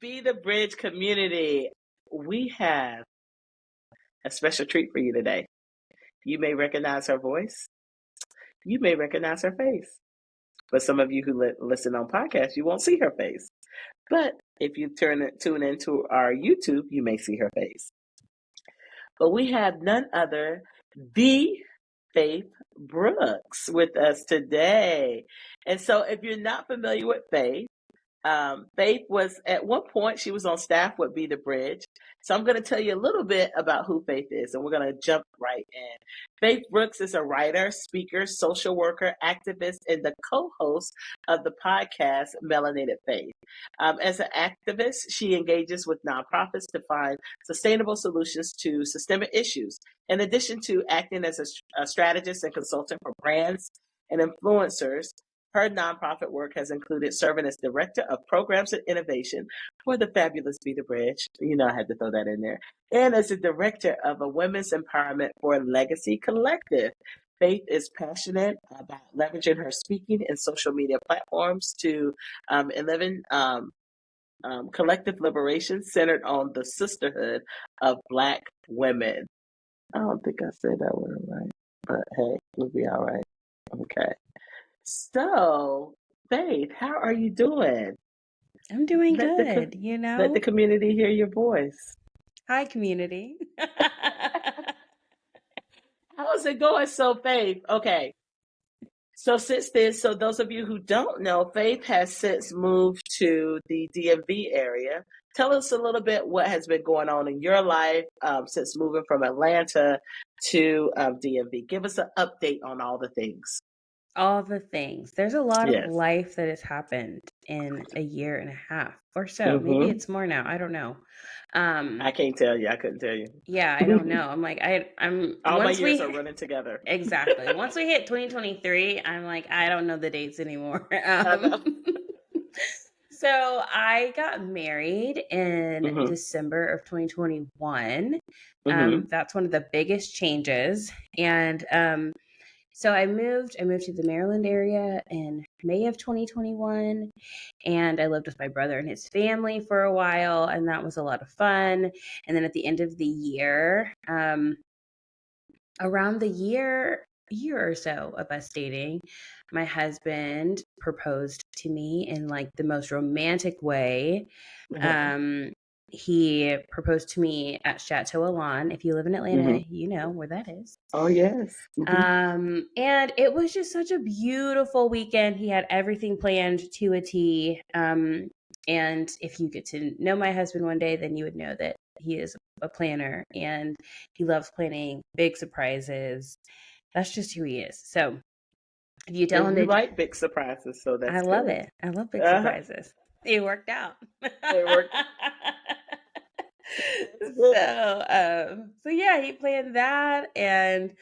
Be the Bridge community. We have a special treat for you today. You may recognize her voice. You may recognize her face. But some of you who listen on podcasts, you won't see her face. But if you tune into our YouTube, you may see her face. But we have none other the Faitth Brooks with us today. And so if you're not familiar with Faith, Faith was, at one point, she was on staff with Be the Bridge. So I'm going to tell you a little bit about who Faith is, and we're going to jump right in. Faitth Brooks is a writer, speaker, social worker, activist, and the co-host of the podcast Melanated Faith. As an activist, she engages with nonprofits to find sustainable solutions to systemic issues. In addition to acting as a strategist and consultant for brands and influencers, her nonprofit work has included serving as director of programs and innovation for the fabulous Be the Bridge. You know, I had to throw that in there. And as a director of a women's empowerment for Legacy Collective. Faith is passionate about leveraging her speaking and social media platforms to enliven collective liberation centered on the sisterhood of Black women. I don't think I said that one right, but hey, we'll be all right. Okay. So, Faith, how are you doing? I'm doing good, Let the community hear your voice. Hi, community. How's it going? So, Faith, okay. So those of you who don't know, Faith has since moved to the DMV area. Tell us a little bit what has been going on in your life since moving from Atlanta to DMV. Give us an update on all the things. All the things. There's a lot of life that has happened in a year and a half or so. Mm-hmm. Maybe it's more now. I don't know. I can't tell you. I couldn't tell you. Yeah, I don't know. I'm like, I'm all my years are running together. Exactly. Once we hit 2023, I'm like, I don't know the dates anymore. So I got married in December of 2021. That's one of the biggest changes. And so I moved to the Maryland area in May of 2021, and I lived with my brother and his family for a while, and that was a lot of fun. And then at the end of the year, around the year or so of us dating, my husband proposed to me in like the most romantic way. He proposed to me at Chateau Elan. If you live in Atlanta, you know where that is. Oh, yes. And it was just such a beautiful weekend. He had everything planned to a T. And if you get to know my husband one day, then you would know that he is a planner and he loves planning big surprises. That's just who he is. So if you tell him you like big surprises, so that's I love it. I love big surprises. It worked out. It worked. So yeah, he planned that, and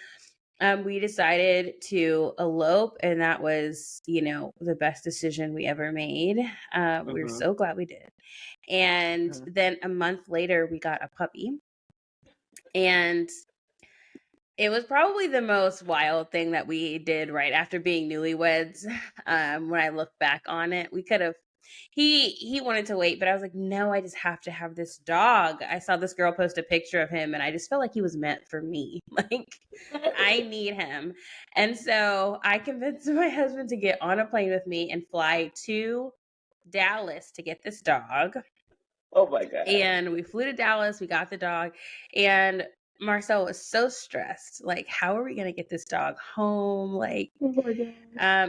we decided to elope, and that was, the best decision we ever made. We were so glad we did. And then a month later, we got a puppy, and it was probably the most wild thing that we did right after being newlyweds. When I look back on it, we could have. He wanted to wait, but I was like, no, I just have to have this dog. I saw this girl post a picture of him, and I just felt like he was meant for me. Like, I need him. And so I convinced my husband to get on a plane with me and fly to Dallas to get this dog. Oh my God. And we flew to Dallas. We got the dog, and Marcel was so stressed. Like, how are we going to get this dog home? Like, oh my God.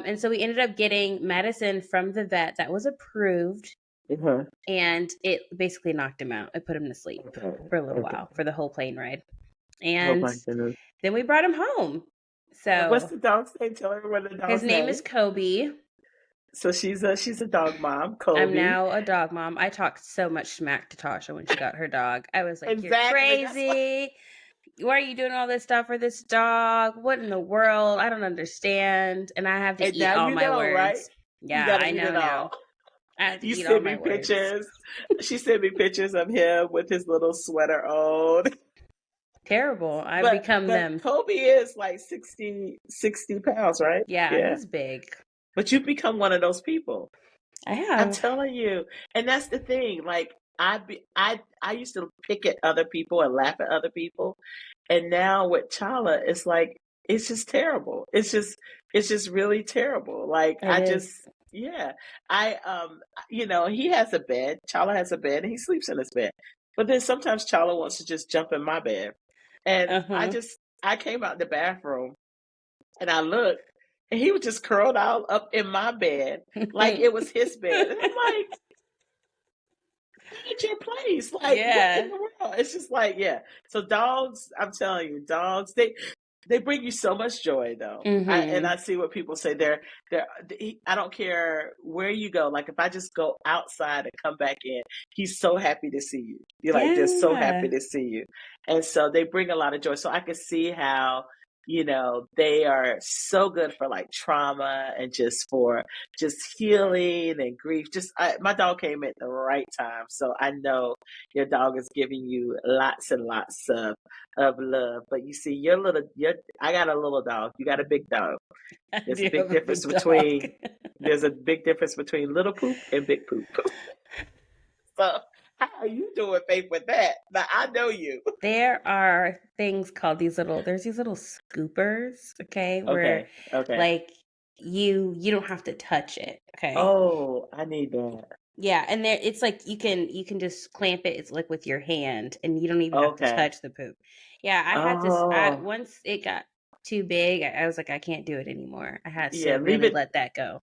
And so we ended up getting medicine from the vet that was approved, and it basically knocked him out. It put him to sleep for a little while, for the whole plane ride. And then we brought him home. So what's the dog's name? Tell everyone the dog's name. His name is Kobe. So she's a dog mom, Kobe. I'm now a dog mom. I talked so much smack to Tasha when she got her dog. I was like, You're crazy. Why are you doing all this stuff for this dog? What in the world? I don't understand. And I have to eat all my words. Right? Yeah, I know now. I have to eat all my pictures. She sent me pictures of him with his little sweater on. Terrible. I've become them. Kobe is like 60 pounds, right? Yeah, he's big. But you've become one of those people. I I'm have. telling you. And that's the thing. Like I used to pick at other people and laugh at other people. And now with Chala, it's like it's just terrible. It's just really terrible. Like It is. yeah. I he has a bed. Chala has a bed and he sleeps in his bed. But then sometimes Chala wants to just jump in my bed. And Uh-huh. I came out the bathroom and I looked and he was just curled out up in my bed like it was his bed. And I'm like, at your place. Like, what in Yeah. the world? It's just like, yeah. So dogs, I'm telling you, dogs, they bring you so much joy though. Mm-hmm. I see what people say. I don't care where you go. Like if I just go outside and come back in, he's so happy to see you. You're like, they're so happy Yeah. to see you. And so they bring a lot of joy. So I can see how, they are so good for like trauma and just for just healing and grief. My dog came at the right time, so I know your dog is giving you lots and lots of love. But you see, I got a little dog. You got a big dog. I There's a do big have a difference big dog. between there's a big difference between little poop and big poop. So how are you doing, Faith, with that? Now I know you. There are things called there's these little scoopers, okay, where Okay, okay. like you don't have to touch it, okay? Oh, I need that. Yeah, and there it's like you can just clamp it. It's like with your hand, and you don't even have to Okay. touch the poop. Yeah, I had to. Oh, Once it got too big, I was like, I can't do it anymore. I had to yeah. Leave really it. let that go.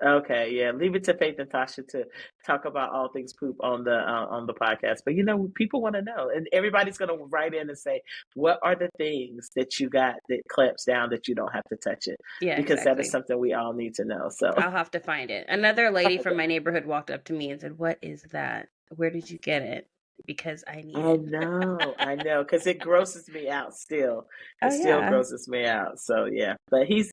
Okay, yeah, leave it to Faith and Tasha to talk about all things poop on the podcast. But people want to know, and everybody's going to write in and say, "What are the things that you got that clamps down that you don't have to touch it?" Yeah, Because that is exactly. something we all need to know. So, I'll have to find it. Another lady from my neighborhood walked up to me and said, "What is that? Where did you get it? Because I need it." I know, because it grosses me out still. It Oh still yeah. grosses me out. So yeah, but he's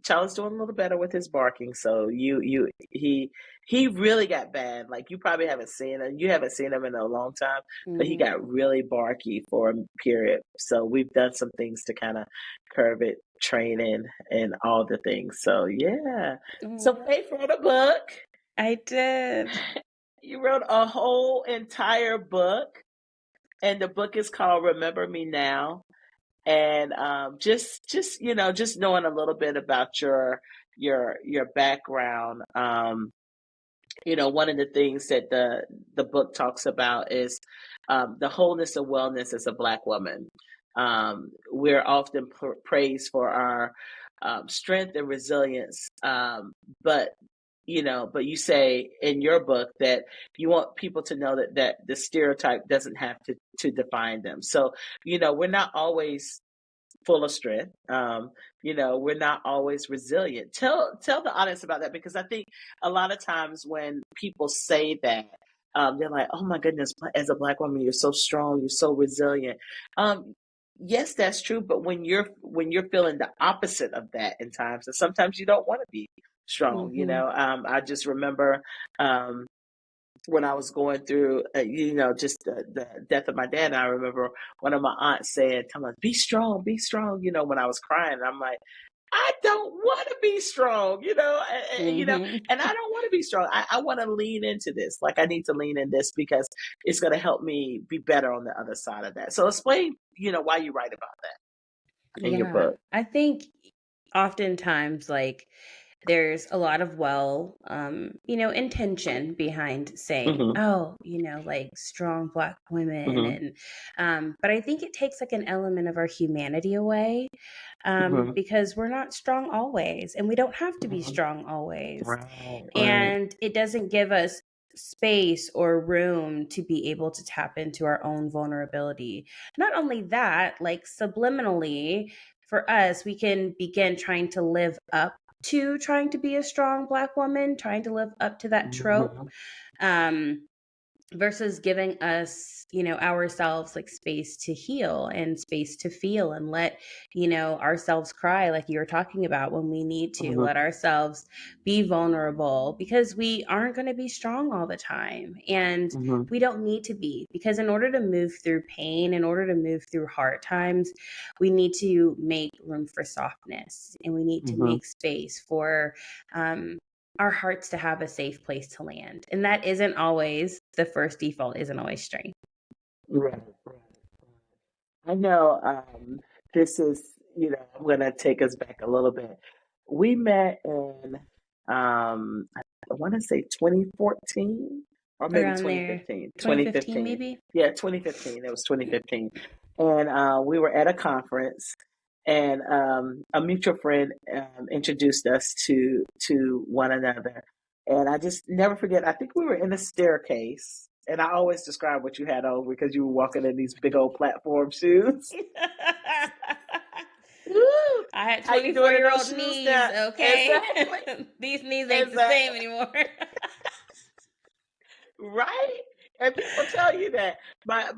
Charlie's doing a little better with his barking. So he really got bad. Like you probably haven't seen him. You haven't seen him in a long time, but he Hmm. got really barky for a period. So we've done some things to kind of curb it, training, and all the things. So yeah. So Aw, Faith wrote a book. I did. You wrote a whole entire book, and the book is called Remember Me Now. And just knowing a little bit about your background. One of the things that the book talks about is the wholeness of wellness as a Black woman. We're often praised for our strength and resilience, but but you say in your book that you want people to know that the stereotype doesn't have to define them. So we're not always full of strength. We're not always resilient. Tell the audience about that, because I think a lot of times when people say that, they're like, "Oh my goodness, as a Black woman, you're so strong, you're so resilient." Yes, that's true. But when you're feeling the opposite of that in times, and sometimes you don't want to be strong. Hmm. I just remember. When I was going through, just the death of my dad, and I remember one of my aunts saying, "Come on, be strong," when I was crying. And I'm like, I don't want to be strong, Hmm. and I don't want to be strong. I want to lean into this. Like I need to lean in this because it's going to help me be better on the other side of that. So explain, why you write about that in your Yeah, book. I think oftentimes like there's a lot of intention behind saying, Hmm. oh, like strong Black women. Hmm. But I think it takes like an element of our humanity away, Hmm. because we're not strong always, and we don't have to be Hmm. strong always. Right, right. And it doesn't give us space or room to be able to tap into our own vulnerability. Not only that, like subliminally, for us, we can begin trying to live up to trying to be a strong Black woman, trying to live up to that trope. Hmm. Um, versus giving us ourselves like space to heal and space to feel and let ourselves cry, like you were talking about, when we need to Hmm. let ourselves be vulnerable, because we aren't going to be strong all the time, and Hmm. we don't need to be, because in order to move through pain, in order to move through hard times, we need to make room for softness, and we need to Hmm. make space for our hearts to have a safe place to land. And that isn't always the first default, isn't always strength. Right, right. I know this is, I'm going to take us back a little bit. We met in, I want to say 2014 or maybe Around there. 2015. 2015 2015. maybe? Yeah, 2015. It was 2015. And we were at a conference, and a mutual friend introduced us to one another. And I just never forget, I think we were in a staircase. And I always describe what you had on because you were walking in these big old platform shoes. Woo! I had How you doing in those 24-year-old shoes knees, now? okay? Exactly. These knees ain't the same anymore. Right? And people tell you that. My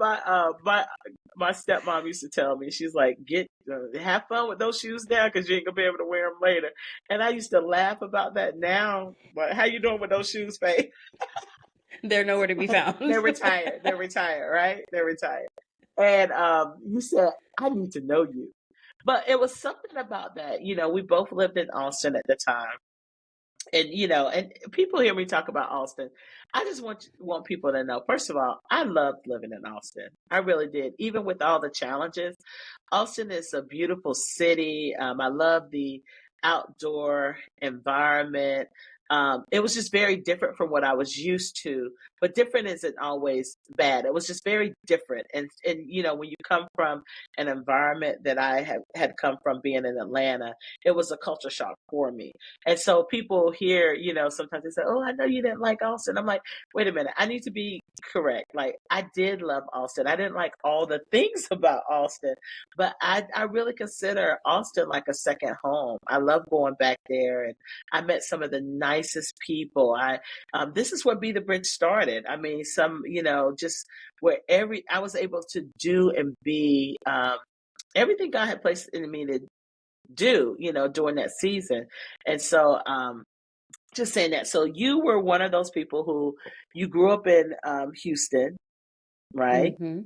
stepmom used to tell me, she's like, have fun with those shoes now because you ain't gonna be able to wear them later. And I used to laugh about that now. But how you doing with those shoes, Faith? They're nowhere to be found. They're retired. They're retired, right? They're retired. And you said, I need to know you. But it was something about that. We both lived in Austin at the time. And, and people hear me talk about Austin. I just want people to know, first of all, I loved living in Austin. I really did. Even with all the challenges, Austin is a beautiful city. I love the outdoor environment. It was just very different from what I was used to, but different isn't always bad. It was just very different. And when you come from an environment that I had come from being in Atlanta, it was a culture shock for me. And so people here, sometimes they say, oh, I know you didn't like Austin. I'm like, wait a minute, I need to be correct. Like, I did love Austin. I didn't like all the things about Austin, but I really consider Austin like a second home. I love going back there, and I met some of the nicest people. This is where Be the Bridge started. I mean, just where I was able to do and be everything God had placed in me to do, during that season. And so, just saying that. So you were one of those people who you grew up in Houston, right? Mm-hmm.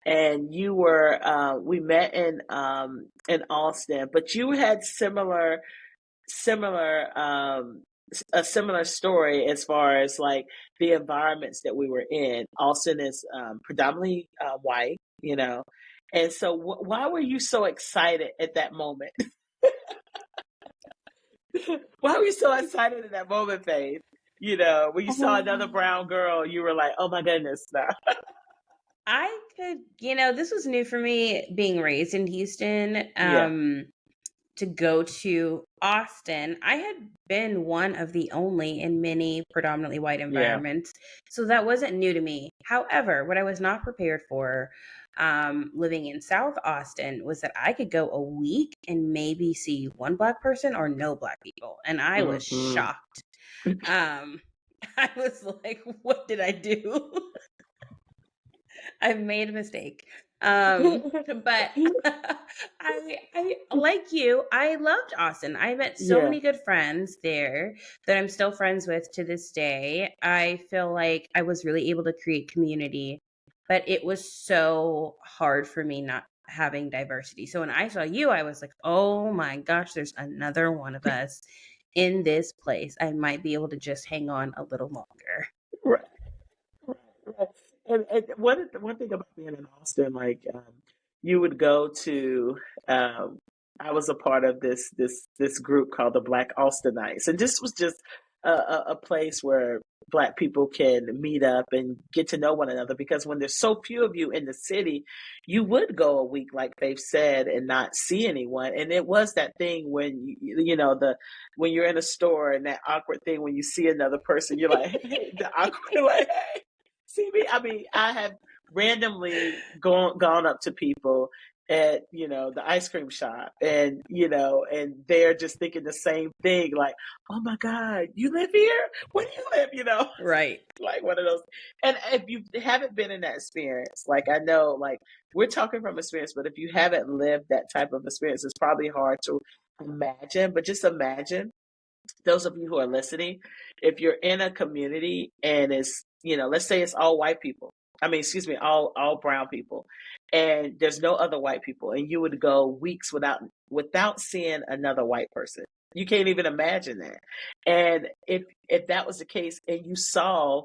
And you were we met in Austin, but you had a similar story as far as like the environments that we were in. Austin is predominantly white, and so why were you so excited at that moment? Why were you so excited at that moment, Faith? When you saw another brown girl, you were like, oh my goodness, no. I could, this was new for me being raised in Houston. Yeah. To go to Austin, I had been one of the only in many predominantly white environments. So that wasn't new to me. However, what I was not prepared for living in South Austin was that I could go a week and maybe see one Black person or no Black people. And I was shocked. I was like, what did I do? I've made a mistake. But I like you, I loved Austin. I met so many good friends there that I'm still friends with to this day. I feel like I was really able to create community, but it was so hard for me not having diversity. So when I saw you, I was like, oh my gosh, there's another one of us in this place. I might be able to just hang on a little longer. Right. Right. And one thing about being in Austin, like you would go to, I was a part of this group called the Black Austinites, and this was just a place where Black people can meet up and get to know one another. Because when there's so few of you in the city, you would go a week, like Faith said, and not see anyone. And it was that thing when when you're in a store and that awkward thing when you see another person, you're like, hey, the awkward, like, hey. See me? I mean, I have randomly gone up to people at, the ice cream shop, and, and they're just thinking the same thing, like, oh my God, you live here? Where do you live? Right. Like one of those. And if you haven't been in that experience, like, I know, like, we're talking from experience, but if you haven't lived that type of experience, it's probably hard to imagine. But just imagine, those of you who are listening, if you're in a community and it's, let's say it's all white people. I mean, excuse me, all brown people, and there's no other white people, and you would go weeks without seeing another white person. You can't even imagine that. And if that was the case and you saw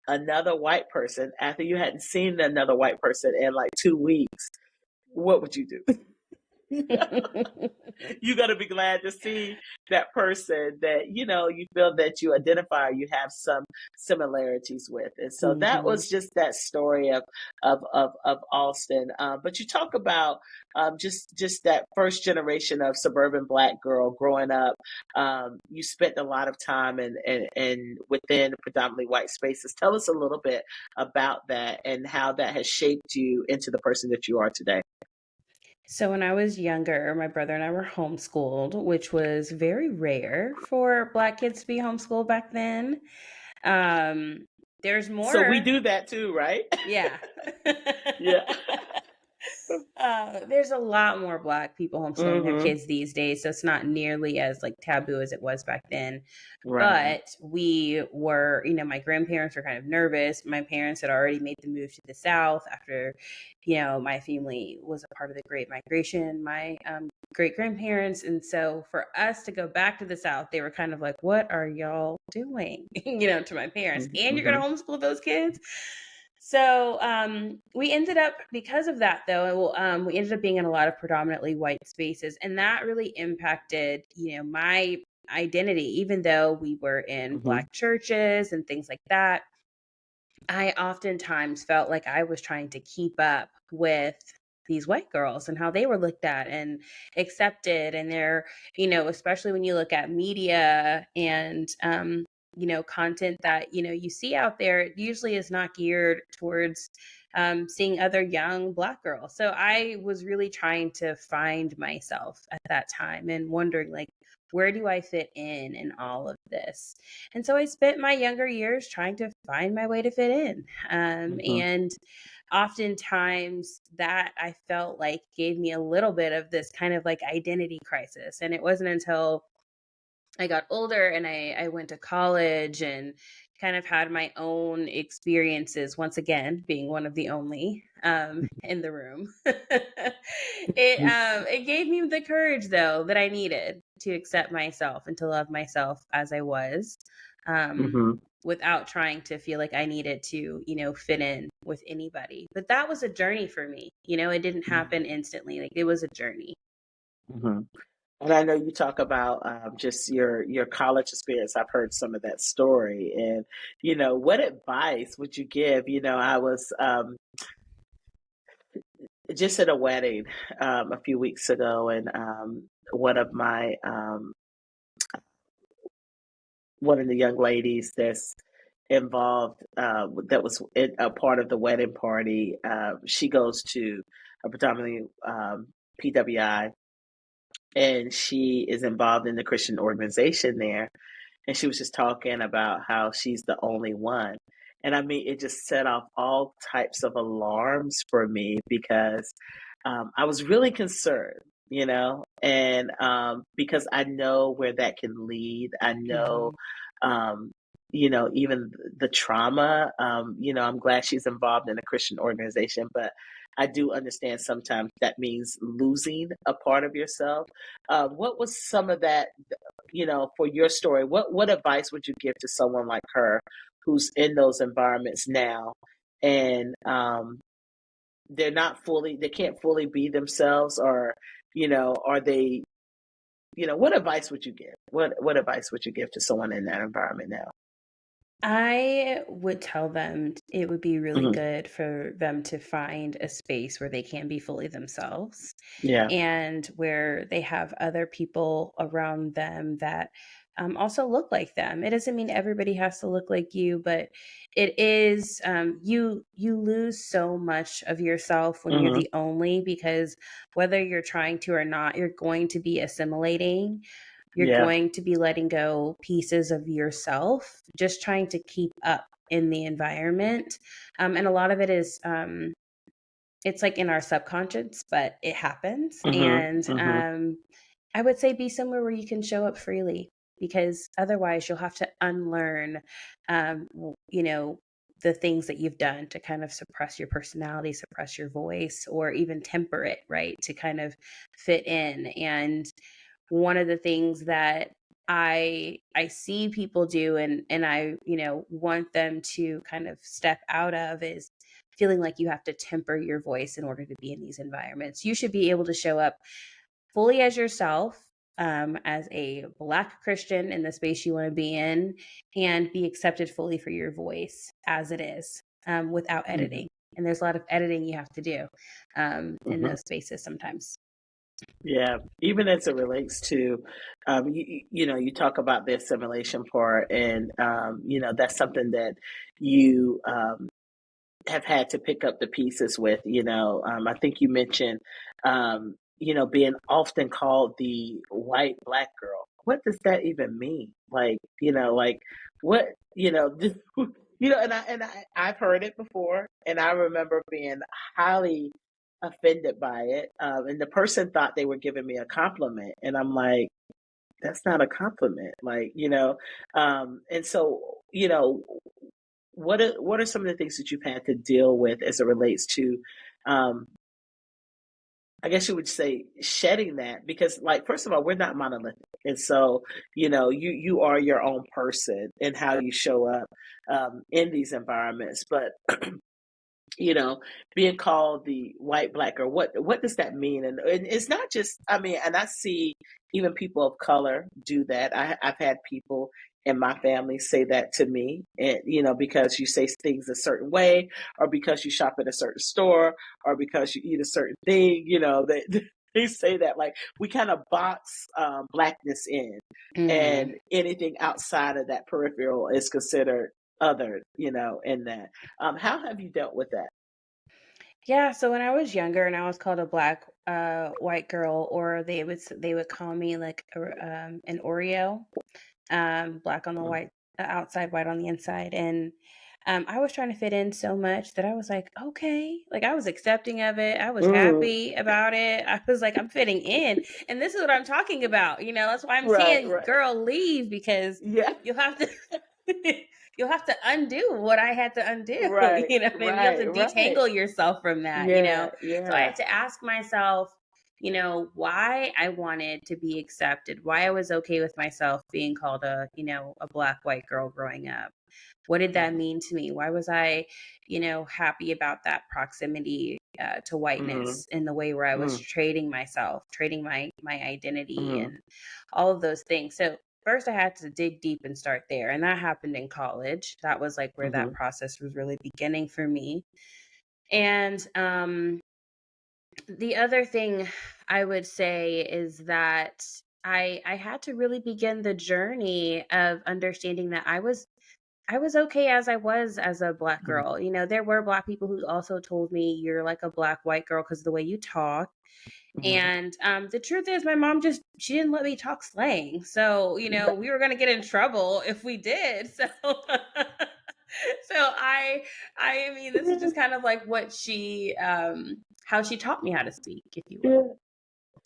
another white person after you hadn't seen another white person in like 2 weeks, what would you do? You got to be glad to see that person that you feel that you identify, you have some similarities with. And so that Mhm. was just that story of Austin. But you talk about just that first generation of suburban Black girl growing up. You spent a lot of time in within predominantly white spaces. Tell us a little bit about that and how that has shaped you into the person that you are today. So when I was younger, my brother and I were homeschooled, which was very rare for Black kids to be homeschooled back then. Um, there's So we more. do that too, right? Yeah. Yeah. There's a lot more Black people homeschooling their Mm-hmm. kids these days, so it's not nearly as like taboo as it was back then. Right. But we were, my grandparents were kind of nervous. My parents had already made the move to the South after, my family was a part of the Great Migration, my great grandparents. And so for us to go back to the South, they were kind of like, what are y'all doing? To my parents. And you're going Mm-hmm. to homeschool those kids? So we ended up, because of that, though, we ended up being in a lot of predominantly white spaces. And that really impacted, my identity. Even though we were in Mm-hmm. Black churches and things like that, I oftentimes felt like I was trying to keep up with these white girls and how they were looked at and accepted. And they're, especially when you look at media and, content that, you see out there, it usually is not geared towards seeing other young Black girls. So I was really trying to find myself at that time and wondering, like, where do I fit in all of this? And so I spent my younger years trying to find my way to fit in. Mm-hmm. And oftentimes that I felt like gave me a little bit of this kind of like identity crisis. And it wasn't until I got older and I went to college and kind of had my own experiences, once again being one of the only in the room. It gave me the courage, though, that I needed to accept myself and to love myself as I was, Mm-hmm. without trying to feel like I needed to fit in with anybody. But that was a journey for me. It didn't happen instantly. Like, it was a journey. Mm-hmm. And I know you talk about just your college experience. I've heard some of that story, and what advice would you give? I was just at a wedding a few weeks ago, and one of my one of the young ladies that's involved that was a part of the wedding party. She goes to a predominantly PWI, and she is involved in the Christian organization there. And she was just talking about how she's the only one. And I mean, it just set off all types of alarms for me because I was really concerned, and because I know where that can lead. I know, Mhm. um, even the trauma. I'm glad she's involved in a Christian organization, but I do understand sometimes that means losing a part of yourself. What was some of that, for your story? What advice would you give to someone like her who's in those environments now, and they can't fully be themselves, or are they, what advice would you give? What advice would you give to someone in that environment now? I would tell them it would be really Hmm. good for them to find a space where they can be fully themselves Yeah. and where they have other people around them that also look like them. It doesn't mean everybody has to look like you, but it is, you lose so much of yourself when you're Hmm. the only, because whether you're trying to or not, you're going to be assimilating. You're Yeah. going to be letting go pieces of yourself, just trying to keep up in the environment. And a lot of it is, it's like in our subconscious, but it happens. Hmm. And Hmm. I would say be somewhere where you can show up freely, because otherwise you'll have to unlearn, the things that you've done to kind of suppress your personality, suppress your voice, or even temper it, right? To kind of fit in. And one of the things that I see people do and I, want them to kind of step out of is feeling like you have to temper your voice in order to be in these environments. You should be able to show up fully as yourself, as a Black Christian in the space you want to be in, and be accepted fully for your voice as it is, without editing. And there's a lot of editing you have to do in those spaces sometimes. Yeah, even as it relates to, you talk about the assimilation part, and that's something that you have had to pick up the pieces with. I think you mentioned, being often called the white Black girl. What does that even mean? Like, what, I've heard it before, and I remember being highly offended by it. And the person thought they were giving me a compliment, and I'm like, that's not a compliment. Like, and so, what are some of the things that you've had to deal with as it relates to, I guess you would say, shedding that? Because, like, first of all, we're not monolithic, and so you are your own person and how you show up in these environments, but being called the white Black girl, what does that mean? And it's not just, and I see even people of color do that. I've had people in my family say that to me, and because you say things a certain way, or because you shop at a certain store, or because you eat a certain thing, they say that, like, we kind of box Blackness in, and anything outside of that peripheral is considered other, in that. How have you dealt with that? Yeah, so when I was younger and I was called a Black white girl, or they would call me like an Oreo, Black on the white outside, white on the inside, and I was trying to fit in so much that I was like, okay, like I was accepting of it. I was happy about it. I was like, I'm fitting in, and this is what I'm talking about. That's why I'm saying, Right. girl, leave, because you'll have to. You'll have to undo what I had to undo. Right. You have to detangle yourself from that. Yeah. So I had to ask myself, why I wanted to be accepted, why I was okay with myself being called a Black white girl growing up. What did that mean to me? Why was I, happy about that proximity to whiteness in the way where I was trading myself, trading my identity and all of those things. So first I had to dig deep and start there. And that happened in college. That was like where that process was really beginning for me. And the other thing I would say is that I had to really begin the journey of understanding that I was okay as I was as a Black girl. There were Black people who also told me, you're like a Black white girl because of the way you talk. And the truth is, my mom she didn't let me talk slang. So, we were going to get in trouble if we did. So, I mean, this is just kind of like what she, how she taught me how to speak, if you will.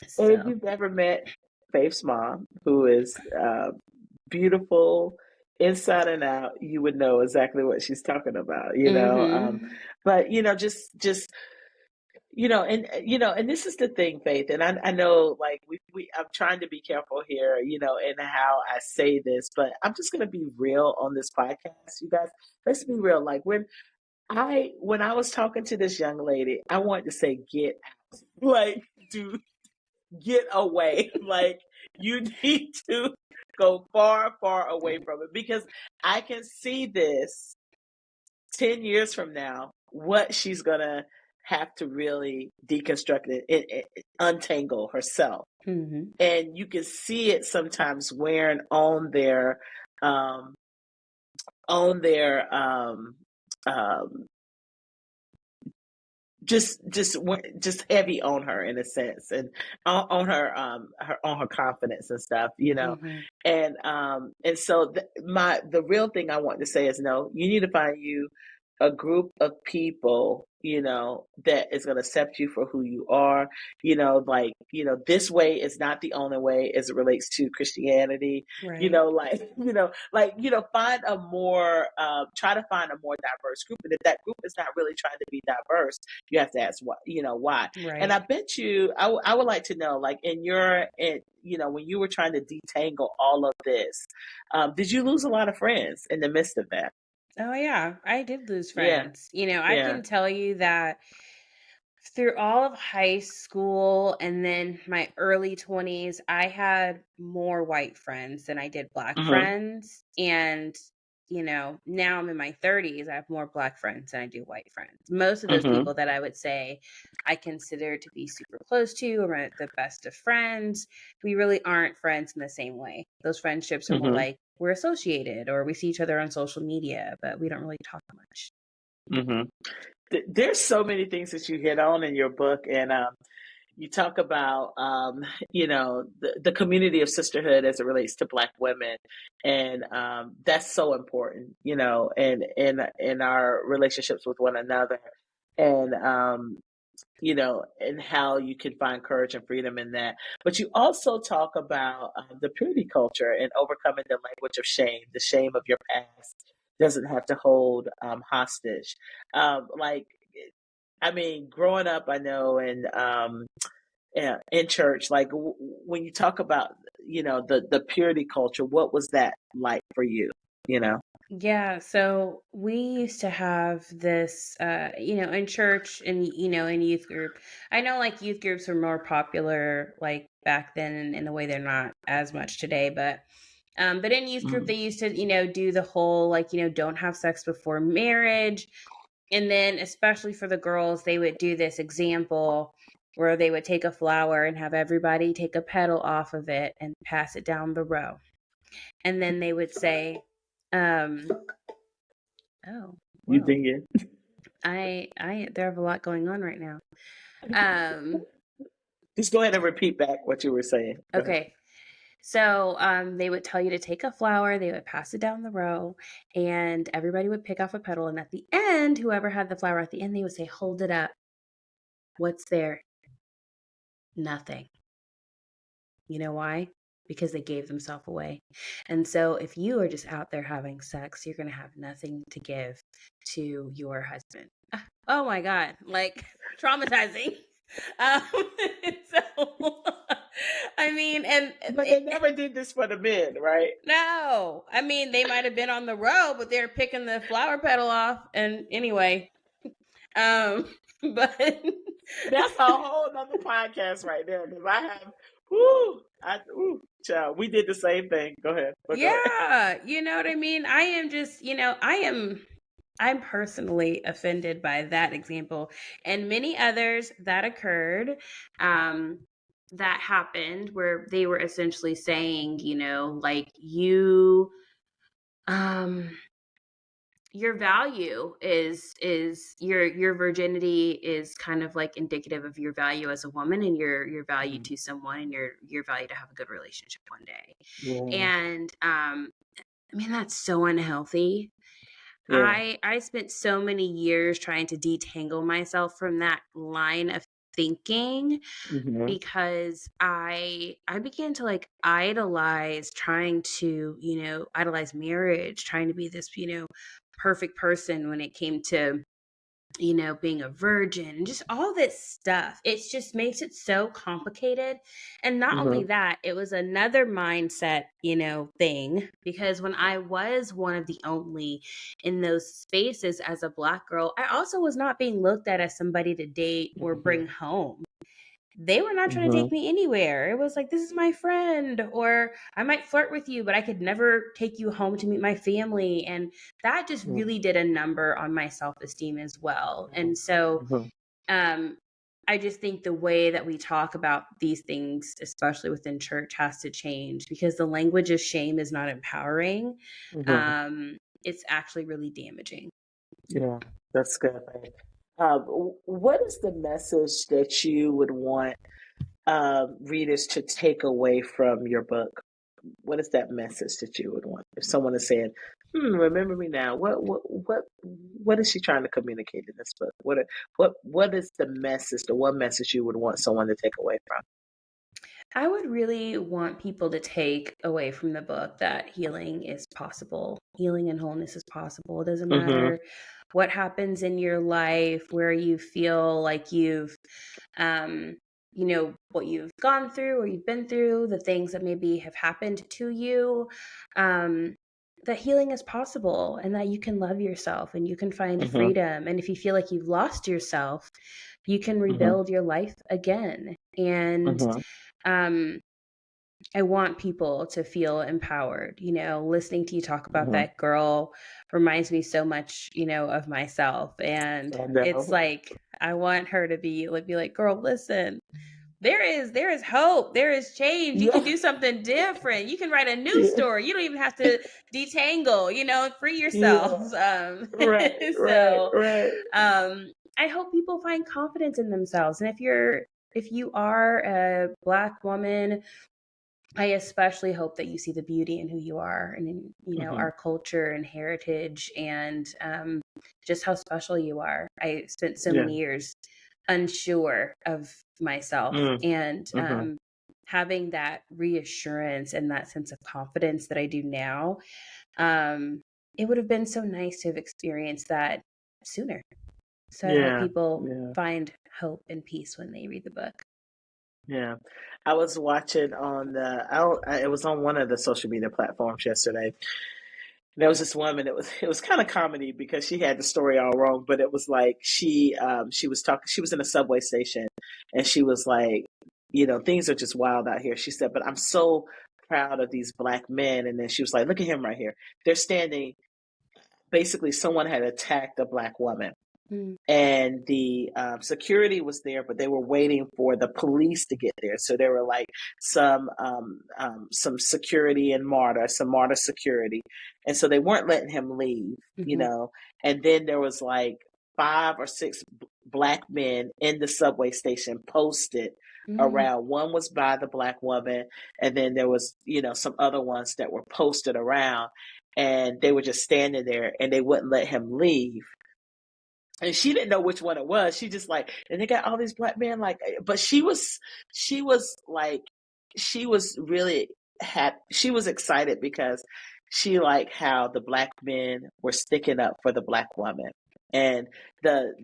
So. And if you've ever met Faith's mom, who is beautiful inside and out, you would know exactly what she's talking about, but, just and this is the thing, Faith, and I know, like, I'm trying to be careful here, in how I say this, but I'm just going to be real on this podcast, you guys. Let's be real. Like, when I was talking to this young lady, I wanted to say, get out, like, get away, like, you need to go far, far away from it, because I can see this 10 years from now, what she's gonna have to really deconstruct it, untangle herself. And you can see it sometimes wearing on their just heavy on her, in a sense, and on her confidence and stuff, and so the real thing I want to say is, no, you need to find you a group of people that is going to accept you for who you are. This way is not the only way as it relates to Christianity. Right. Find a more, try to find a more diverse group. And if that group is not really trying to be diverse, you have to ask why. Right. And I bet you, I would like to know, like when you were trying to detangle all of this, did you lose a lot of friends in the midst of that? Oh yeah, I did lose Yeah. friends. I can tell you that through all of high school and then my early 20s, I had more white friends than I did black friends. And, now I'm in my 30s, I have more black friends than I do white friends. Most of those people that I would say I consider to be super close to or the best of friends, we really aren't friends in the same way. Those friendships are more like we're associated or we see each other on social media, but we don't really talk much. There's so many things that you hit on in your book, and you talk about the community of sisterhood as it relates to Black women, and that's so important, and in our relationships with one another, and and how you can find courage and freedom in that. But you also talk about the purity culture and overcoming the language of shame. The shame of your past doesn't have to hold hostage. Growing up, I know, in church, when you talk about, the purity culture, what was that like for you? Yeah, so we used to have this, in church and, in youth group. I know like youth groups were more popular like back then in the way they're not as much today, but in youth group, they used to, do the whole, like, don't have sex before marriage. And then especially for the girls, they would do this example where they would take a flower and have everybody take a petal off of it and pass it down the row. And then they would say, you ding it. I there have a lot going on right now. Just go ahead and repeat back what you were saying. Okay. So they would tell you to take a flower, they would pass it down the row, and everybody would pick off a petal. And at the end, whoever had the flower at the end, they would say, hold it up. What's there? Nothing. You know why? Because they gave themselves away. And so if you are just out there having sex, you're going to have nothing to give to your husband. Oh my God. Like traumatizing. But they never did this for the men, right? No. They might have been on the row, but they're picking the flower petal off. And anyway, but that's a whole nother podcast right there. Because I have, child, we did the same thing. Go ahead. You know what I mean? I am just, I'm personally offended by that example and many others that occurred, that happened where they were essentially saying, like your value is your virginity is kind of like indicative of your value as a woman and your value to someone and your value to have a good relationship one day. Yeah. And that's so unhealthy. Yeah. I spent so many years trying to detangle myself from that line of thinking because I began to like idolize marriage, trying to be this, perfect person when it came to, being a virgin and just all this stuff. It just makes it so complicated. And not only that, it was another mindset, thing, because when I was one of the only in those spaces as a Black girl, I also was not being looked at as somebody to date or bring home. They were not trying to take me anywhere. It was like, this is my friend, or I might flirt with you, but I could never take you home to meet my family. And that just really did a number on my self-esteem as well. And so I just think the way that we talk about these things, especially within church, has to change because the language of shame is not empowering. It's actually really damaging. Yeah, that's good. What is the message that you would want readers to take away from your book? what is that message that you would want? If someone is saying, remember me now, what is she trying to communicate in this book? What is the message, the one message you would want someone to take away from? I would really want people to take away from the book that healing is possible. Healing and wholeness is possible. It doesn't Mm-hmm. matter what happens in your life, where you feel like you've, what you've gone through or you've been through, the things that maybe have happened to you, that healing is possible and that you can love yourself and you can find Mm-hmm. freedom. And if you feel like you've lost yourself, you can Mm-hmm. rebuild your life again. And Mm-hmm. I want people to feel empowered. Listening to you talk about Mm-hmm. that girl reminds me so much, of myself. And I it's know. like, I want her to be like, girl, listen, there is hope. There is change. You can Yeah. do something different. You can write a new Yeah. story. You don't even have to detangle, free yourself. Yeah. Right. Right. So, Right. I hope people find confidence in themselves. And if you are a Black woman, I especially hope that you see the beauty in who you are and in, Mm-hmm. our culture and heritage and just how special you are. I spent so Yeah. many years unsure of myself, and Mm-hmm. having that reassurance and that sense of confidence that I do now, it would have been so nice to have experienced that sooner. So I hope Yeah. people Yeah. find hope and peace when they read the book. Yeah. I was watching on it was on one of the social media platforms yesterday. There was this woman. It was kind of comedy because she had the story all wrong, but it was like she was talking. She was in a subway station, and she was like, things are just wild out here. She said, but I'm so proud of these Black men. And then she was like, look at him right here. They're standing. Basically, someone had attacked a Black woman, and the security was there, but they were waiting for the police to get there. So there were like some security and some MARTA security, and so they weren't letting him leave, And then there was like 5 or 6 Black men in the subway station posted around. One was by the Black woman, and then there was some other ones that were posted around, and they were just standing there, and they wouldn't let him leave. And she didn't know which one it was. She just like, and they got all these Black men like, but she was like, she was really she was excited because she liked how the Black men were sticking up for the Black woman. And the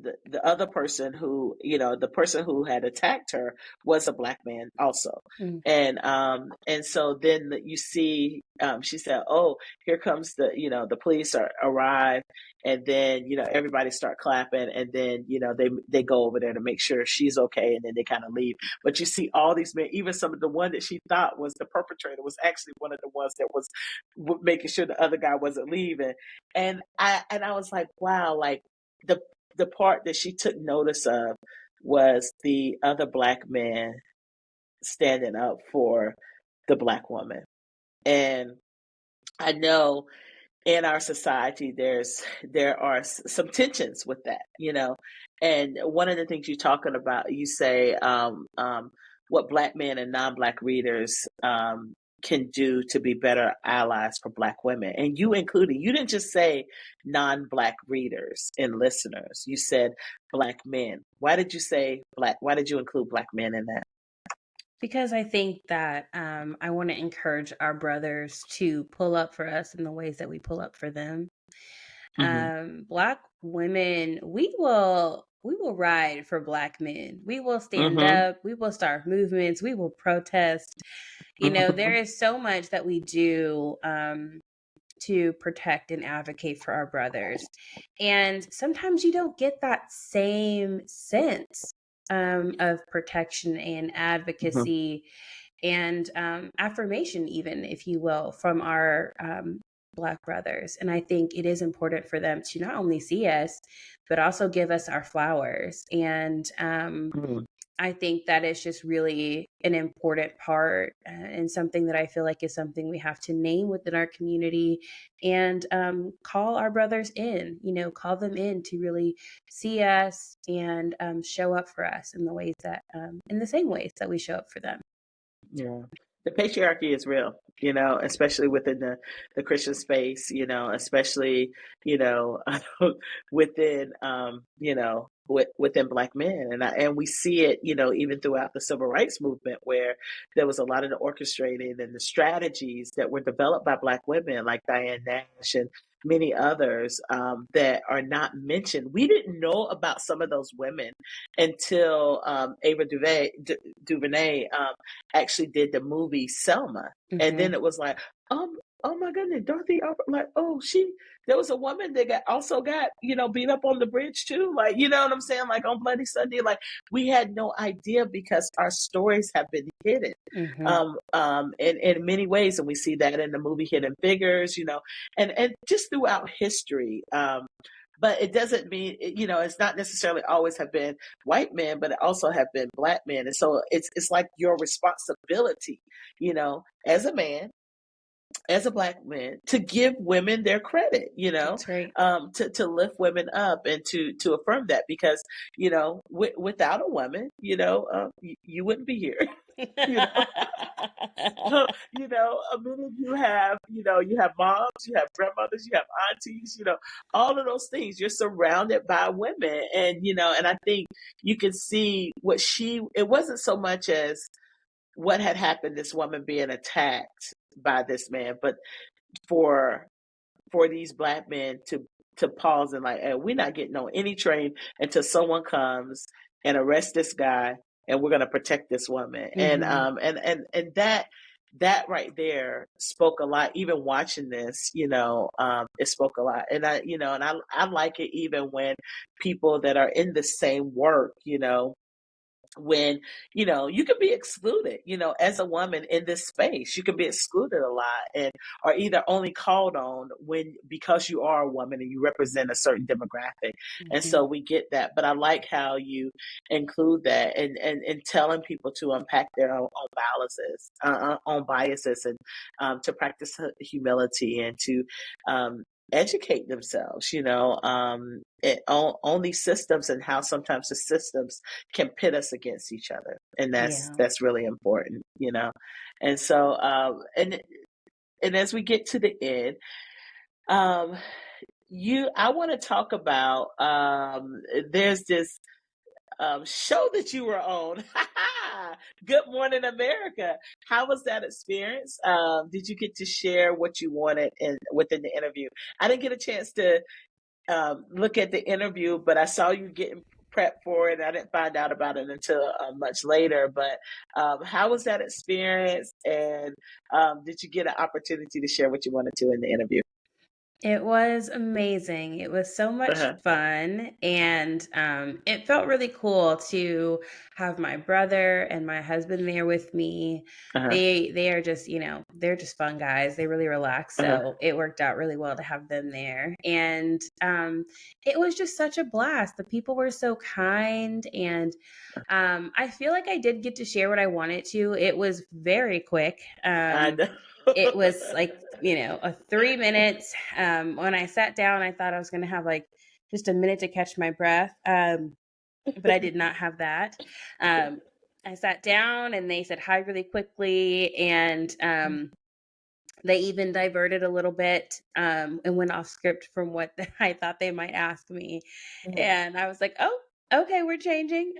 other person who, the person who had attacked her was a Black man also. And so then you see, she said, oh, here comes the police arrive. And then, everybody start clapping, and then, they go over there to make sure she's okay. And then they kind of leave. But you see all these men, even some of the one that she thought was the perpetrator was actually one of the ones that was making sure the other guy wasn't leaving. And I was like, wow, like the part that she took notice of was the other Black man standing up for the Black woman. And I know in our society there are some tensions with that, and one of the things you're talking about, you say what Black men and non-Black readers can do to be better allies for Black women, and you didn't just say non-Black readers and listeners, you said Black men. Why did you include Black men in that? Because I think that I want to encourage our brothers to pull up for us in the ways that we pull up for them. Black women, we will ride for Black men. We will stand up. We will start movements. We will protest. There is so much that we do to protect and advocate for our brothers. And sometimes you don't get that same sense of protection and advocacy and affirmation, even, if you will, from our Black brothers. And I think it is important for them to not only see us, but also give us our flowers. And I think that is just really an important part and something that I feel like is something we have to name within our community and call our brothers in, call them in to really see us and show up for us in the ways that, in the same ways that we show up for them. Yeah. the patriarchy is real, especially within the Christian space, especially, you know, within, within Black men. And we see it, even throughout the civil rights movement, where there was a lot of the orchestrating and the strategies that were developed by Black women like Diane Nash and many others, that are not mentioned. We didn't know about some of those women until Ava DuVernay actually did the movie Selma. And then it was like, oh my goodness, Dorothy, like, there was a woman that also got, beat up on the bridge too. Like, you know what I'm saying? Like on Bloody Sunday, like we had no idea because our stories have been hidden, in many ways. And we see that in the movie Hidden Figures, and just throughout history. But it doesn't mean, it's not necessarily always have been white men, but it also have been Black men. And so it's like your responsibility, as a man, as a Black man, to give women their credit, That's right. to lift women up and to affirm that, because, without a woman, you wouldn't be here. So, a minute you have moms, you have grandmothers, you have aunties, all of those things. You're surrounded by women, and and I think you can see it wasn't so much as what had happened, this woman being attacked by this man, but for these Black men to pause and like, hey, we're not getting on any train until someone comes and arrests this guy, and we're going to protect this woman. And that right there spoke a lot. Even watching this, it spoke a lot. And I like it even when people that are in the same work, when you can be excluded, as a woman in this space, you can be excluded a lot, and or either only called on because you are a woman and you represent a certain demographic. And so we get that, but I like how you include that and telling people to unpack their own biases, and to practice humility, and to educate themselves, on these systems, and how sometimes the systems can pit us against each other. And that's really important, And so, and as we get to the end, I want to talk about, there's this show that you were on. Good Morning America. How was that experience? Did you get to share what you wanted within the interview? I didn't get a chance to look at the interview, but I saw you getting prepped for it. I didn't find out about it until much later. But how was that experience? And did you get an opportunity to share what you wanted to in the interview? It was amazing. It was so much fun, and it felt really cool to have my brother and my husband there with me. They are just, they're just fun guys. They really relax, so it worked out really well to have them there. And it was just such a blast. The people were so kind, and I feel like I did get to share what I wanted to. It was very quick. I know. It was like, a 3 minutes. When I sat down, I thought I was going to have like just a minute to catch my breath. But I did not have that. I sat down and they said hi really quickly. And they even diverted a little bit and went off script from what I thought they might ask me. And I was like, oh, okay, we're changing.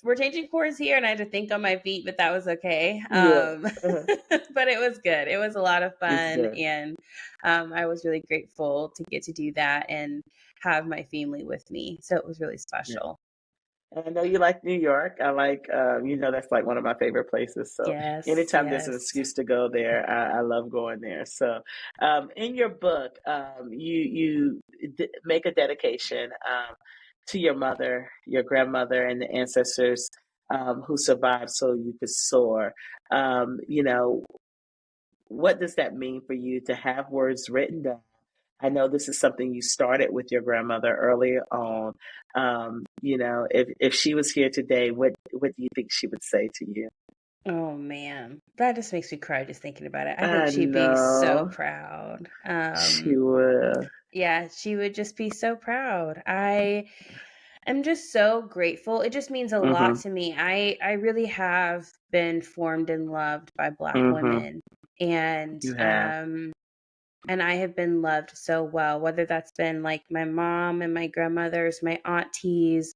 We're changing course here, and I had to think on my feet, but that was okay. But it was good. It was a lot of fun, and I was really grateful to get to do that and have my family with me. So it was really special. I know you like New York. I like, that's like one of my favorite places. So anytime there's an excuse to go there, I love going there. So in your book, you make a dedication to your mother, your grandmother, and the ancestors who survived so you could soar. What does that mean for you to have words written down? I know this is something you started with your grandmother earlier on. If she was here today, what do you think she would say to you? Oh man, that just makes me cry just thinking about it. I think she'd be so proud. She would. Yeah, she would just be so proud. I'm just so grateful. It just means a lot Mhm. to me. I really have been formed and loved by Black Mhm. women, and You have. um and I have been loved so well, whether that's been like my mom and my grandmothers, my aunties,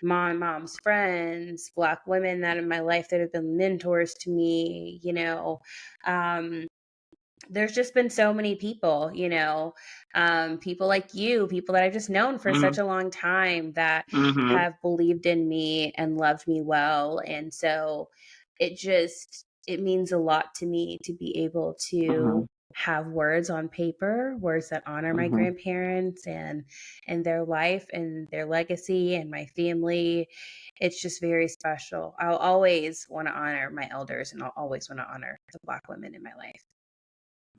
my mom's friends, Black women that in my life that have been mentors to me, um there's just been so many people, people like you, people that I've just known for such Mhm. a long time that Mhm. have believed in me and loved me well. And so it means a lot to me to be able Mhm. to have words on paper, words that honor my Mhm. grandparents and their life and their legacy and my family. It's just very special. I'll always want to honor my elders, and I'll always want to honor the Black women in my life.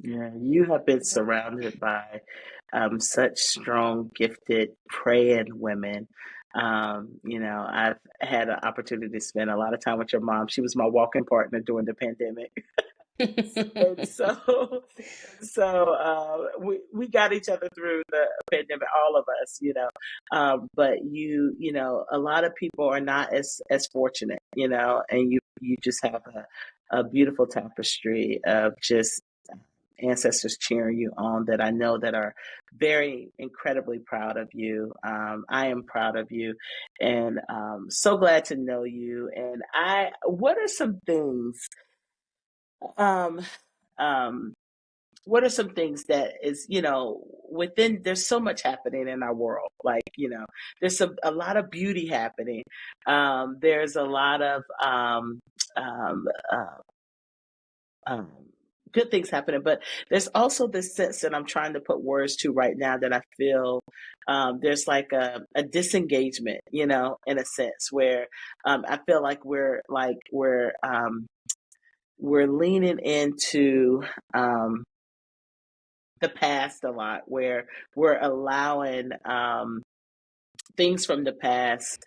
Yeah, you have been surrounded by such strong, gifted, praying women. I've had an opportunity to spend a lot of time with your mom. She was my walking partner during the pandemic. And so, we got each other through the pandemic, all of us, But a lot of people are not as fortunate, and you just have a beautiful tapestry of just ancestors cheering you on that I know that are very incredibly proud of you. I am proud of you, and so glad to know you. And what are some things? Um, um, what are some things that is within? There's so much happening in our world. Like there's a lot of beauty happening. There's a lot of um, uh, um, good things happening, but there's also this sense that I'm trying to put words to right now that I feel there's like a disengagement, in a sense where I feel like we're leaning into the past a lot, where we're allowing things from the past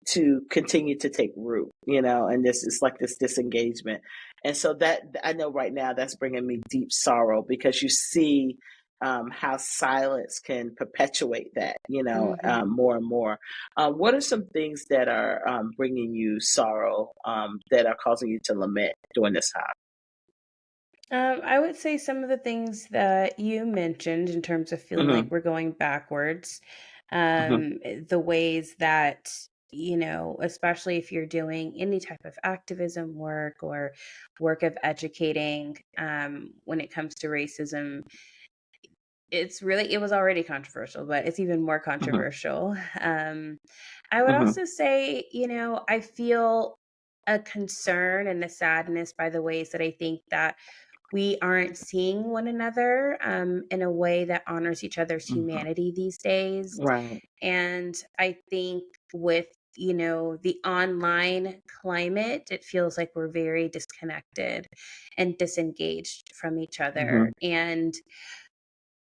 to continue to take root, and this is like this disengagement. And so that I know right now that's bringing me deep sorrow because you see how silence can perpetuate that, Hmm. more and more. What are some things that are bringing you sorrow that are causing you to lament during this time? I would say some of the things that you mentioned in terms of feeling like Hmm. we're going backwards, Hmm. the ways that, especially if you're doing any type of activism work or work of educating, when it comes to racism, it was already controversial, but it's even more Hmm. controversial. I would Hmm. also say, I feel a concern and a sadness by the ways that I think that we aren't seeing one another in a way that honors each other's Hmm. humanity these days. Right. And I think with, the online climate, it feels like we're very disconnected and disengaged from each other. Hmm. And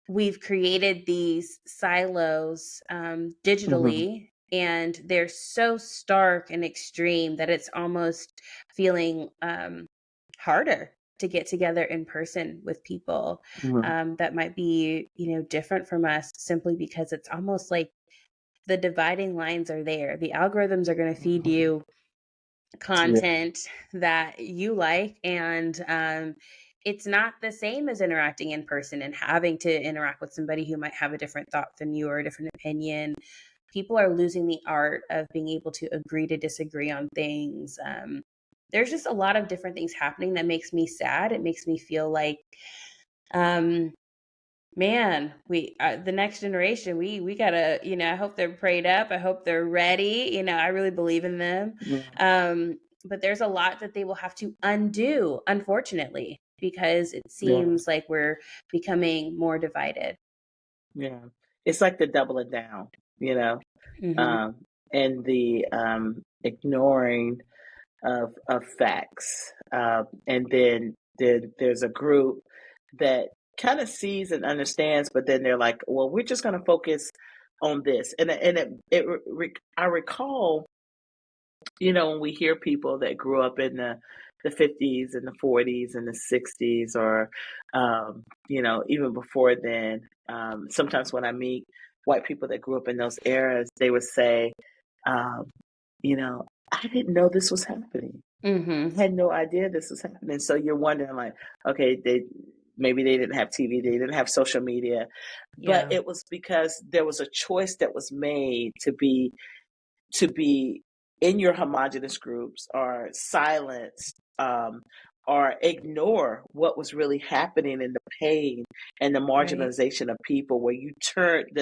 we've created these silos Hmm. digitally, and they're so stark and extreme that it's almost feeling harder to get together in person with people Hmm. that might be different from us, simply because it's almost like the dividing lines are there. The algorithms are going to feed you Yeah. content that you like, and it's not the same as interacting in person and having to interact with somebody who might have a different thought than you or a different opinion. People are losing the art of being able to agree to disagree on things. There's just a lot of different things happening that makes me sad. It makes me feel like um man, we the next generation, we gotta, I hope they're prayed up. I hope they're ready. I really believe in them. Yeah. But there's a lot that they will have to undo, unfortunately, because it Yeah. seems like we're becoming more divided. Yeah. It's like the doubling down, you know, Hmm. um, and the ignoring of facts. And then there's a group that kind of sees and understands, but then they're like, well, we're just going to focus on this. I recall, when we hear people that grew up in the 50s and the 40s and the 60s, or even before then, sometimes when I meet white people that grew up in those eras, they would say, um, you know, I didn't know this was happening. Mm-hmm. I had no idea this was happening. So you're wondering, like, okay, maybe they didn't have TV, they didn't have social media, but Yeah. it was because there was a choice that was made to be in your homogenous groups or silence, or ignore what was really happening in the pain and the Right. marginalization of people, where you turned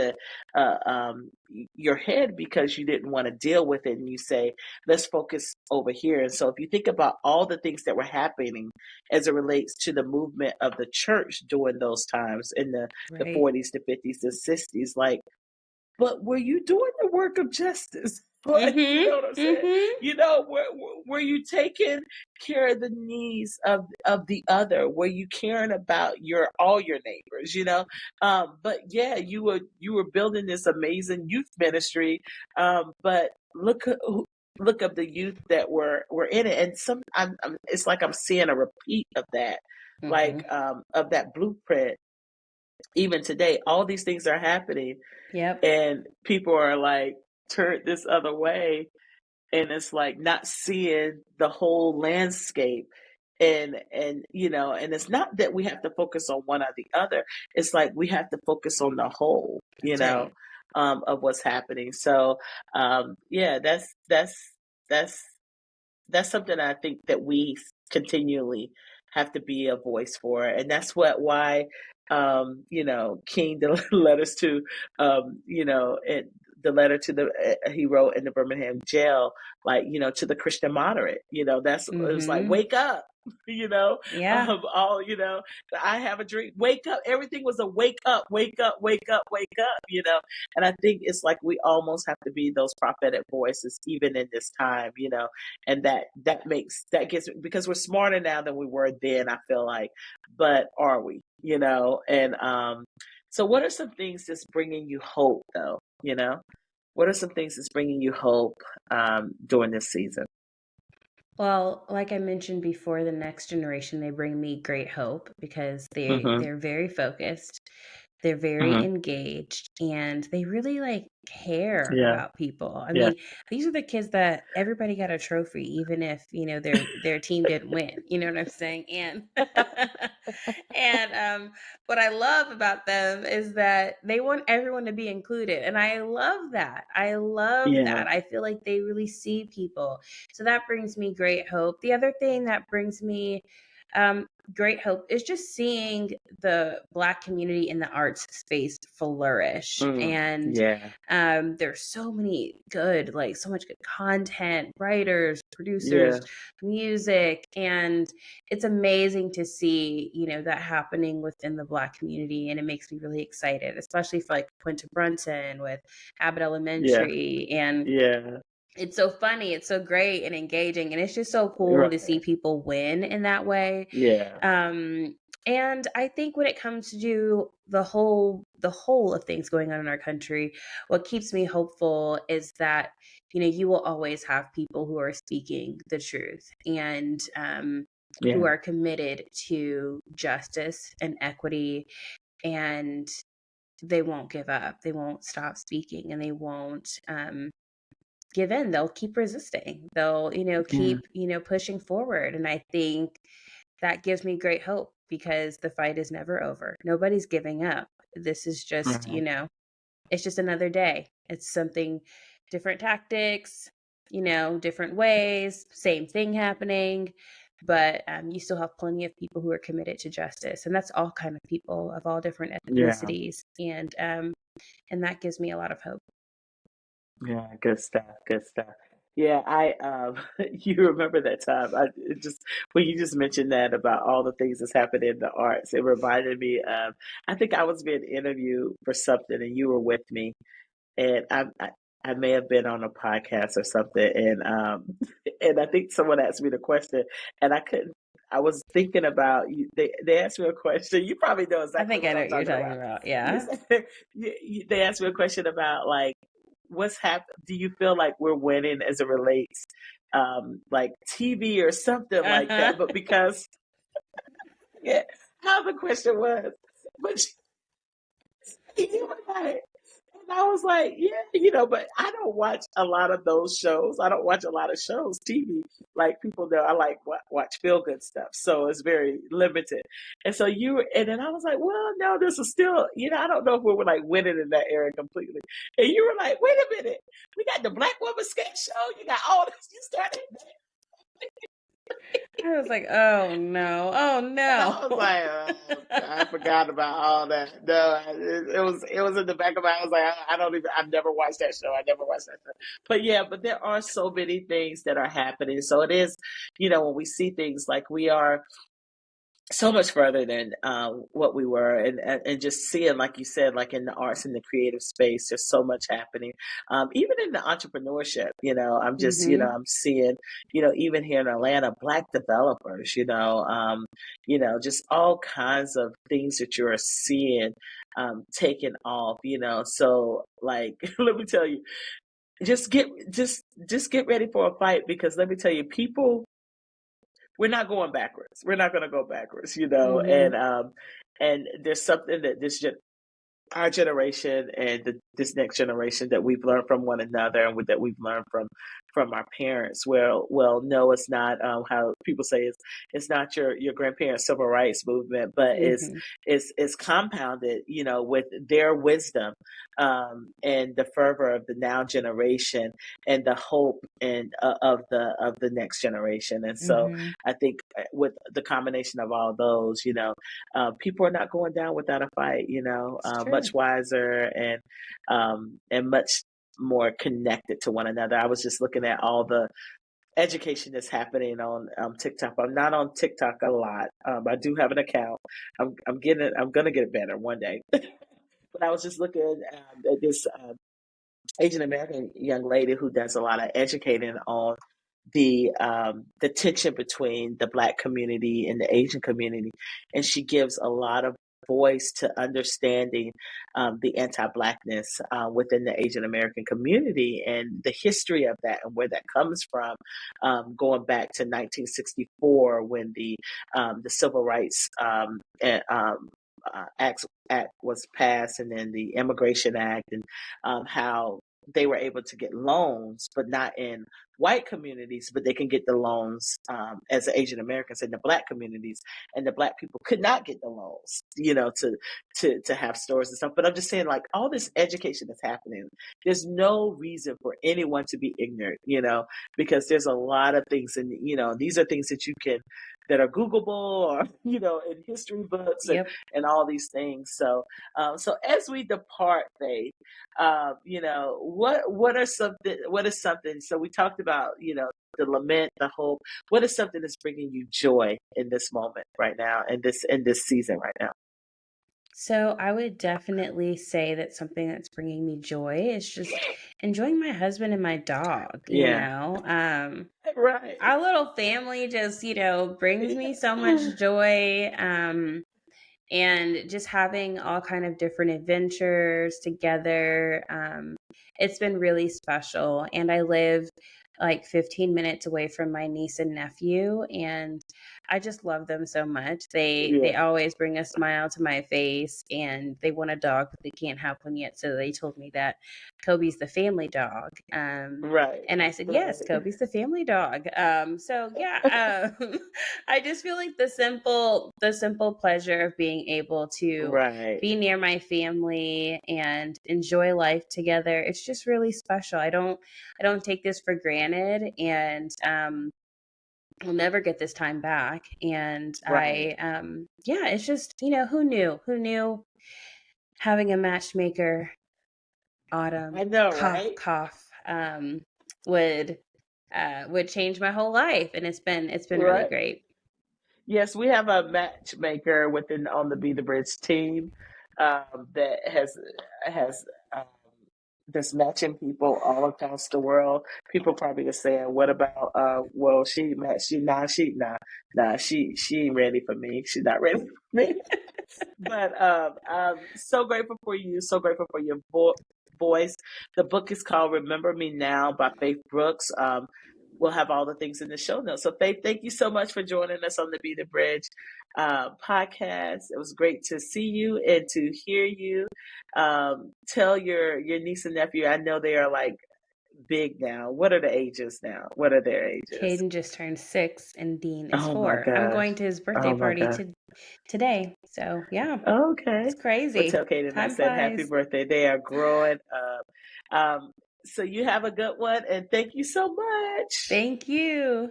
uh, um, your head because you didn't want to deal with it, and you say, let's focus over here. And so if you think about all the things that were happening as it relates to the movement of the church during those times in the Right. 40s, the 50s, the 60s, like, but were you doing the work of justice? Like, you Mm-hmm. know what I'm saying? Mm-hmm. Were you taking care of the needs of the other? Were you caring about all your neighbors? But yeah, you were building this amazing youth ministry. But look of the youth that were in it, and it's like I'm seeing a repeat of that, Mm-hmm. like of that blueprint. Even today, all these things are happening, Yep. and people are like turned this other way, and it's like not seeing the whole landscape. And it's not that we have to focus on one or the other. It's like we have to focus on the whole, That's right. of what's happening. So yeah, that's that's something I think that we continually have to be a voice for, and that's why King led us to the letter to he wrote in the Birmingham jail, like, to the Christian moderate, it was like, Mm-hmm. wake up, Yeah. all, I have a dream, wake up. Everything was a wake up, wake up, wake up, wake up, and I think it's like we almost have to be those prophetic voices even in this time, and that gets, because we're smarter now than we were then, I feel like, but are we, and so what are some things that's bringing you hope, though? What are some things that's bringing you hope during this season? Well, like I mentioned before, the next generation, they bring me great hope because Mm-hmm. they're very focused, they're very Mm-hmm. engaged, and they really like care Yeah. about people. I Yeah. mean, these are the kids that everybody got a trophy, even if, their team didn't win. You know what I'm saying? And and what I love about them is that they want everyone to be included. And I love that. I love Yeah. that. I feel like they really see people. So that brings me great hope. The other thing that brings me great hope is just seeing the Black community in the arts space flourish. And Yeah. there's so many good, like so much good content, writers, producers, Yeah. music, and it's amazing to see, that happening within the Black community. And it makes me really excited, especially for like Quinta Brunson with Abbott Yeah. Elementary. And Yeah. it's so funny, it's so great and engaging, and it's just so cool to see Right. people win in that way. Yeah. And I think when it comes to the whole of things going on in our country, what keeps me hopeful is that you will always have people who are speaking the truth, and who Yeah. are committed to justice and equity, and they won't give up, they won't stop speaking, and they won't give in. They'll keep resisting. They'll, Yeah. keep, pushing forward. And I think that gives me great hope because the fight is never over. Nobody's giving up. This is just, Right. it's just another day. It's something, different tactics, different ways, same thing happening. But you still have plenty of people who are committed to justice, and that's all kind of people of all different Yeah. ethnicities, and that gives me a lot of hope. Yeah, good stuff. Good stuff. Yeah, I you remember that time? When you just mentioned that about all the things that's happened in the arts, it reminded me of, I think I was being interviewed for something, and you were with me, and I may have been on a podcast or something, and and I think someone asked me the question, and I couldn't. I was thinking about you. They asked me a question. You probably know I exactly think I what know I'm what you're talking talking about. about. You Yeah. said, they asked me a question about, like, what's happened. Do you feel like we're winning as it relates, like TV or something like Uh-huh. that? But because, yeah, how the question was, but you were like, I was like, yeah, but I don't watch a lot of those shows. I don't watch a lot of shows, TV. Like people know, I like watch feel good stuff. So it's very limited. And so and then I was like, well, no, this is still, I don't know if we were like winning in that area completely. And you were like, wait a minute, we got the Black Woman Sketch Show. You got all this. You started. I was like, oh no, oh no. I was like, I forgot about all that. No, it was in the back of my. I was like, I've never watched that show. I never watched that show. But yeah, but there are so many things that are happening. So it is, when we see things like we are so much further than what we were, and just seeing, like you said, like in the arts and the creative space, there's so much happening. Even in the entrepreneurship, I'm just, I'm seeing, even here in Atlanta, Black developers, just all kinds of things that you're seeing taking off, So like, let me tell you, just get ready for a fight, because let me tell you, people. We're not going backwards. We're not going to go backwards, and there's something that our generation and this next generation that we've learned from one another, and that we've learned from our parents. Well, no, it's not how people say it's not your grandparents' civil rights movement, but it's compounded, with their wisdom and the fervor of the now generation and the hope and of the next generation. And so I think with the combination of all those, people are not going down without a fight. Much wiser and much more connected to one another. I was just looking at all the education that's happening on TikTok. I'm not on TikTok a lot. I do have an account. I'm gonna get it better one day. But I was just looking at this Asian American young lady who does a lot of educating on the tension between the Black community and the Asian community, and she gives a lot of voice to understanding the anti-Blackness within the Asian American community and the history of that and where that comes from, going back to 1964 when the Civil Rights Act was passed, and then the Immigration Act, and how they were able to get loans, but not in white communities, but they can get the loans as Asian Americans in the Black communities, and the Black people could not get the loans, to have stores and stuff. But I'm just saying, like, all this education that's happening, there's no reason for anyone to be ignorant, because there's a lot of things, and these are things that are Googleable, or in history books, and all these things. So as we depart, Faith, what is something? So we talked about the lament, the hope. What is something that's bringing you joy in this moment right now, in this season right now? So I would definitely say that something that's bringing me joy is just enjoying my husband and my dog. Right. Our little family just brings me so much joy. And just having all kind of different adventures together. It's been really special. And I live like 15 minutes away from my niece and nephew, and I just love them so much. They always bring a smile to my face, and they want a dog, but they can't have one yet. So they told me that Kobe's the family dog. Right. And I said, yes, Kobe's the family dog. So yeah, I just feel like the simple pleasure of being able to be near my family and enjoy life together. It's just really special. I don't take this for granted, and we'll never get this time back. And it's just, who knew having a matchmaker, Autumn, I know, cough, would change my whole life. And it's been really great. Yes, we have a matchmaker on the Be the Bridge team that has that's matching people all across the world. People probably are saying, "What about? Well, she matched you. She ain't ready for me. She's not ready for me." But I'm so grateful for you. So grateful for your voice. The book is called "Remember Me Now" by Faitth Brooks. we'll have all the things in the show notes. So Faith, thank you so much for joining us on the Be the Bridge podcast. It was great to see you and to hear you. Tell your niece and nephew, I know they are like big now. What are the ages now? What are their ages? Caden just turned 6 and Dean is Oh 4. my I'm gosh. going to his birthday Oh my party gosh. today. So yeah, Okay. it's crazy. Well, tell Caden I Time said happy flies. birthday. They are growing up. So you have a good one, and thank you so much. Thank you.